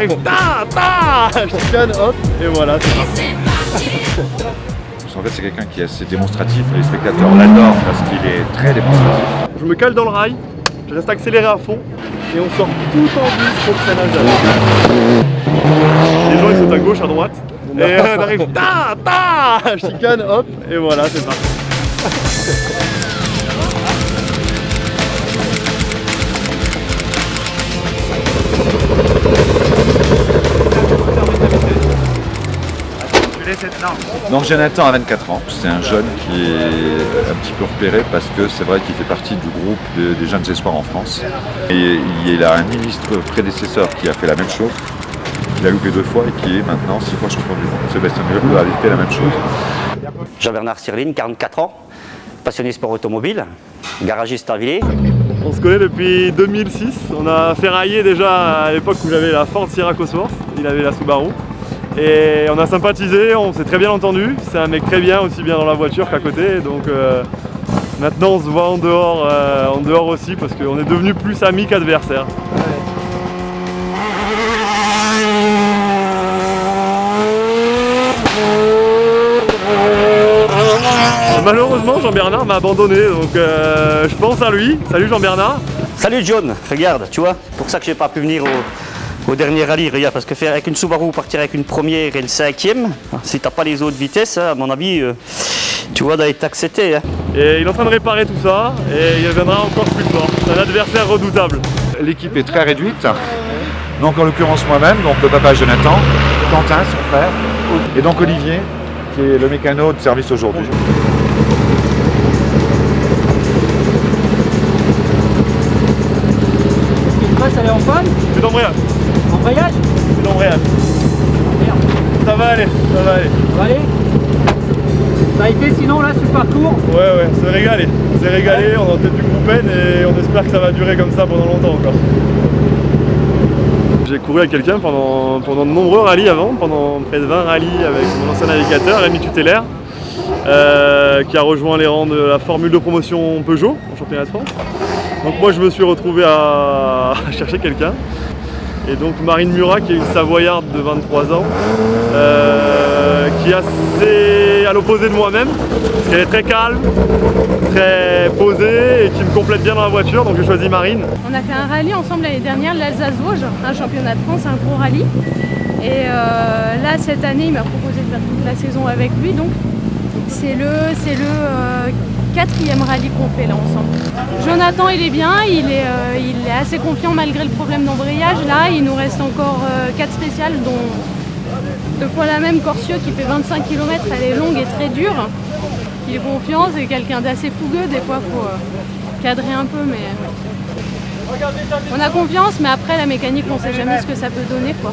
arrive, je chicane, hop, et voilà, c'est parti. En fait, c'est quelqu'un qui est assez démonstratif, les spectateurs l'adorent parce qu'il est très démonstratif. Je me cale dans le rail, je reste accéléré à fond, et on sort tout en douce pour le freinage avant. Les gens ils sont à gauche, à droite, et on arrive, je chicane, hop, et voilà, c'est parti. Donc Jonathan a 24 ans, c'est un jeune qui est un petit peu repéré parce que c'est vrai qu'il fait partie du groupe des jeunes espoirs en France. Et il a un ministre prédécesseur qui a fait la même chose, il a loupé 2 fois et qui est maintenant 6 fois champion du monde. Sébastien Mureux a fait la même chose. Jean-Bernard Sirline, 44 ans, passionné sport automobile, garagiste à Villers. On se connaît depuis 2006, on a ferraillé déjà à l'époque où j'avais la Ford Sierra Cosworth, il avait la Subaru. Et on a sympathisé, on s'est très bien entendu, c'est un mec très bien, aussi bien dans la voiture qu'à côté, donc maintenant on se voit en dehors aussi parce qu'on est devenus plus amis qu'adversaires. Malheureusement Jean-Bernard m'a abandonné, donc je pense à lui. Salut Jean-Bernard. Salut John, regarde, tu vois, pour ça que j'ai pas pu venir au dernier rallye, regarde, parce que faire avec une Subaru, partir avec une première et une 5e, si t'as pas les autres vitesses, à mon avis, tu vois, d'être accepté. Hein. Et il est en train de réparer tout ça, et il reviendra encore plus fort. C'est un adversaire redoutable. L'équipe est très réduite, donc en l'occurrence moi-même, donc le papa Jonathan, Quentin, son frère, et donc Olivier, qui est le mécano de service aujourd'hui. Elle est en panne? C'est d'embrayage. Embrayage? C'est d'embrayage. Merde. Ça va aller, ça va aller. Ça va aller? Ça a été sinon là sur le parcours? Ouais, c'est régalé. C'est régalé, on a peut-être du groupe N et on espère que ça va durer comme ça pendant longtemps encore. J'ai couru avec quelqu'un pendant de nombreux rallyes avant, pendant près de 20 rallyes avec mon ancien navigateur, Rémi Tutellaire, qui a rejoint les rangs de la formule de promotion Peugeot en championnat de France. Donc moi je me suis retrouvé à chercher quelqu'un. Et donc Marine Murat, qui est une Savoyarde de 23 ans, qui est assez à l'opposé de moi-même, parce qu'elle est très calme, très posée et qui me complète bien dans la voiture, donc j'ai choisi Marine. On a fait un rallye ensemble l'année dernière, l'Alsace-Vosges, un championnat de France, un gros rallye. Et là cette année il m'a proposé de faire toute la saison avec lui, donc c'est le 4e rallye qu'on fait là ensemble. Jonathan il est bien, il est assez confiant malgré le problème d'embrayage. Là il nous reste encore 4 spéciales dont 2 fois la même Corsieux qui fait 25 km, elle est longue et très dure. Il est confiant, c'est quelqu'un d'assez fougueux, des fois il faut cadrer un peu mais on a confiance, mais après la mécanique on sait jamais ce que ça peut donner quoi.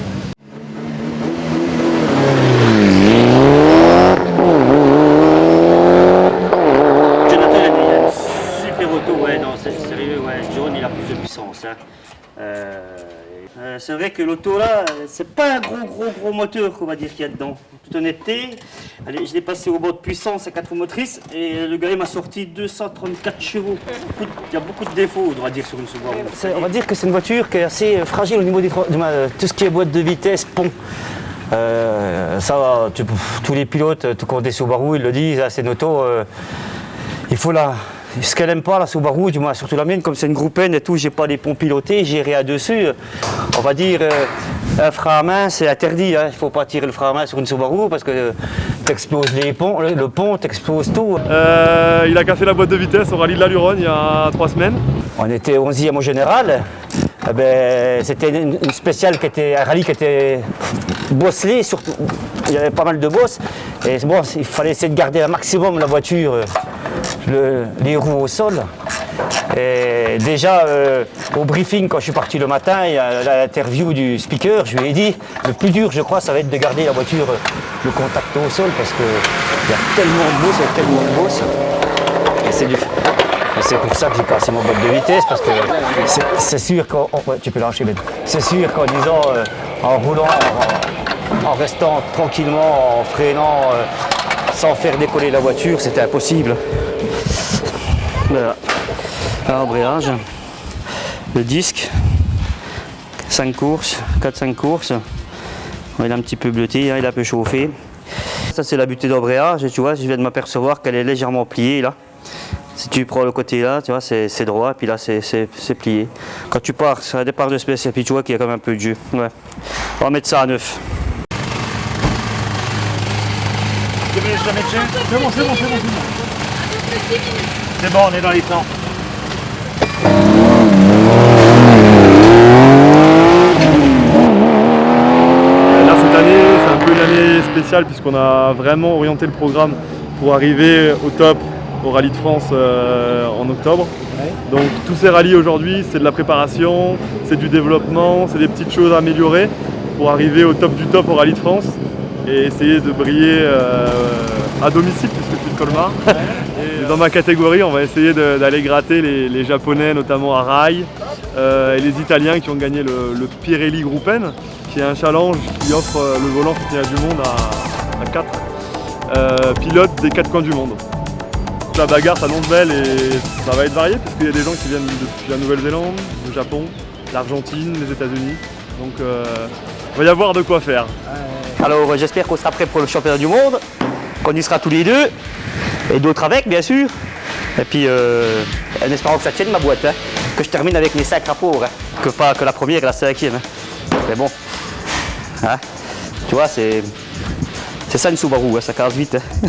C'est vrai que l'auto là, c'est pas un gros moteur qu'on va dire qu'il y a dedans. En toute honnêteté, allez, je l'ai passé au bord de puissance à 4 roues motrices et le gars il m'a sorti 234 chevaux. Il y a beaucoup de défauts, on va dire, sur une Subaru. On va dire que c'est une voiture qui est assez fragile au niveau de tout ce qui est boîte de vitesse, pont. Ça, tous les pilotes, tout comme des Subaru, ils le disent, c'est une auto, il faut la... Ce qu'elle aime pas, la Subaru, du moins surtout la mienne, comme c'est une groupe N et tout, j'ai pas les ponts pilotés, j'ai rien dessus. On va dire, un frein à main, c'est interdit. Hein. Il faut pas tirer le frein à main sur une Subaru parce que t'exploses les ponts, le pont, t'exploses tout. Il a cassé la boîte de vitesse au rallye de la Luronne il y a 3 semaines. On était 11e au général. Eh ben, c'était une spéciale qui était un rallye qui était bosselé, surtout. Il y avait pas mal de bosses. Et bon, il fallait essayer de garder un maximum la voiture. Les roues au sol. Et déjà au briefing quand je suis parti le matin, il y a l'interview du speaker, je lui ai dit le plus dur je crois ça va être de garder la voiture le contact au sol parce que il y a tellement de bosses, et c'est pour ça que j'ai cassé mon boîte de vitesse parce que c'est sûr tu peux lâcher Ben. C'est sûr qu'en disant en roulant, en restant tranquillement, en freinant sans faire décoller la voiture, c'était impossible. Voilà. L'embrayage, le disque, 5 courses, 4-5 courses. Il est un petit peu bleuté, hein, il a un peu chauffé. Ça c'est la butée d'embrayage, tu vois, je viens de m'apercevoir qu'elle est légèrement pliée là. Si tu prends le côté là, tu vois, c'est droit, puis là c'est plié. Quand tu pars sur un départ de spécial, puis tu vois qu'il y a quand même un peu de jus. Ouais. On va mettre ça à neuf. C'est bon. C'est bon, on est dans les temps. Là cette année, c'est un peu une année spéciale puisqu'on a vraiment orienté le programme pour arriver au top au Rallye de France en octobre. Donc tous ces rallyes aujourd'hui, c'est de la préparation, c'est du développement, c'est des petites choses à améliorer pour arriver au top du top au Rallye de France et essayer de briller à domicile puisque je suis de Colmar. Et dans ma catégorie, on va essayer d'aller gratter les Japonais, notamment à Rai, et les Italiens qui ont gagné le Pirelli Groupen, qui est un challenge qui offre le volant championnat du monde à 4 pilotes des 4 coins du monde. La bagarre s'annonce belle et ça va être varié puisqu'il y a des gens qui viennent depuis la Nouvelle-Zélande, le Japon, l'Argentine, les États-Unis. Donc il va y avoir de quoi faire. Alors j'espère qu'on sera prêt pour le championnat du monde, qu'on y sera tous les deux, et d'autres avec bien sûr. Et puis en espérant que ça tienne ma boîte, hein, que je termine avec mes 5 rapports, hein, pas que la première et la 5e. Hein. Mais bon, hein, tu vois, c'est ça une Subaru, hein, ça casse vite. Hein.